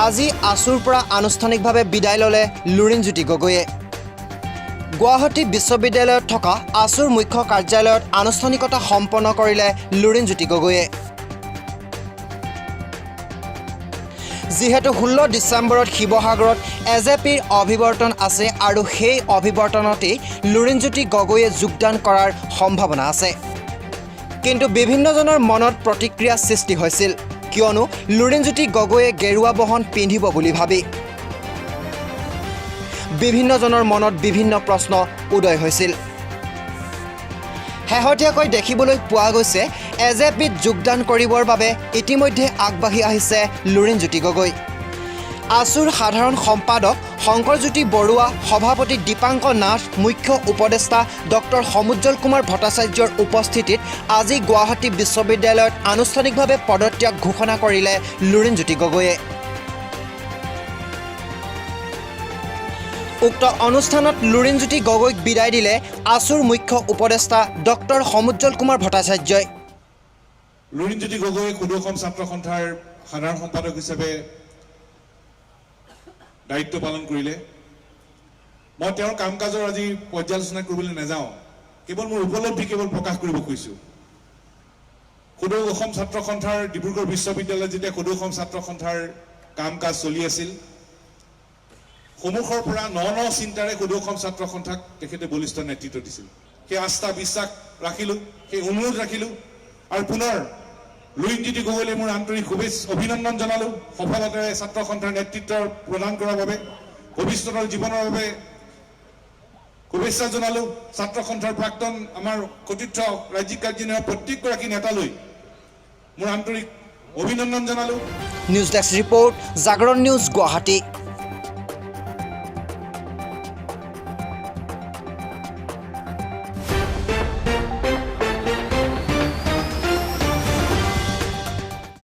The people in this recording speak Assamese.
আজি আসুৰ পৰা আনুষ্ঠানিকভাৱে বিদায় ল'লে লুৰিণজ্যোতি গগৈয়ে। গুৱাহাটী বিশ্ববিদ্যালয়ত থকা আসুৰ মুখ্য কাৰ্যালয়ত আনুষ্ঠানিকতা সম্পন্ন কৰিলে লুৰিণজ্যোতি গগৈয়ে। যিহেতু 16 ডিচেম্বৰত শিৱসাগৰত এজেপিৰ অভিৱৰ্তন আছে আৰু সেই অভিৱৰ্তনতেই লুৰিণজ্যোতি গগৈয়ে যোগদান কৰাৰ সম্ভাৱনা আছে। কিন্তু বিভিন্নজনৰ মনত প্ৰতিক্ৰিয়া সৃষ্টি হৈছিল, কিয়নো লুৰিণজ্যোতি গগৈয়ে গেৰুৱা বহন পিন্ধিব বুলি ভাবি বিভিন্নজনৰ মনত বিভিন্ন প্ৰশ্ন উদয় হৈছিল। শেহতীয়াকৈ দেখিবলৈ পোৱা গৈছে এজেপিত যোগদান কৰিবৰ বাবে ইতিমধ্যে আগবাঢ়ি আহিছে লুৰিণজ্যোতি গগৈ। আসুৰ সাধাৰণ সম্পাদক শংকৰজ্যোতি বৰুৱা, সভাপতি দীপাংকৰ নাথ, মুখ্য উপদেষ্টা ডক্টৰ সমুজ্জ্বল কুমাৰ ভট্টাচাৰ্যৰ উপস্থিতিত আজি গুৱাহাটী বিশ্ববিদ্যালয়ত আনুষ্ঠানিকভাৱে পদত্যাগ ঘোষণা কৰিলে লুৰিণজ্যোতি গগৈয়ে। উক্ত অনুষ্ঠানত লুৰিণজ্যোতি গগৈক বিদায় দিলে আসুৰ মুখ্য উপদেষ্টা ডক্টৰ সমুজ্জ্বল কুমাৰ ভট্টাচাৰ্যই। লুৰিণজ্যোতি গগৈ সদৌ অসম ছাত্ৰ সন্থাৰ সাধাৰণ সম্পাদক হিচাপে দায়িত্ব পালন কৰিলে। মই তেওঁৰ কাম কাজৰ আজি পৰ্যালোচনা কৰিবলৈ নাযাওঁ, কেৱল মোৰ উপলব্ধি কেৱল প্ৰকাশ কৰিব খুজিছোঁ। সদৌ অসম ছাত্ৰ সন্থাৰ ডিব্ৰুগড় বিশ্ববিদ্যালয়ত যেতিয়া সদৌ অসম ছাত্ৰ সন্থাৰ কাম কাজ চলি আছিল, সন্মুখৰ পৰা ন চিন্তাৰে সদৌ অসম ছাত্ৰ সন্থাক তেখেতে বলিষ্ঠ নেতৃত্ব দিছিল। সেই আস্থা বিশ্বাস ৰাখিলোঁ, সেই অনুৰোধ ৰাখিলোঁ আৰু পুনৰ লুৰিণজ্যোতি গগৈলৈ মোৰ আন্তৰিক অভিনন্দন জনালোঁ সফলতাৰে ছাত্ৰ সন্থাৰ নেতৃত্ব প্ৰদান কৰাৰ বাবে, ভৱিষ্যতৰ জীৱনৰ বাবে শুভেচ্ছা জনালোঁ। ছাত্ৰ সন্থাৰ প্ৰাক্তন আমাৰ সতীৰ্থ ৰাজ্যিক কাৰ্যনিৰ্বাহক প্ৰত্যেকগৰাকী নেতালৈ মোৰ আন্তৰিক অভিনন্দন জনালোঁ। নিউজ ডেস্ক ৰিপৰ্ট, জাগৰণ নিউজ, গুৱাহাটী।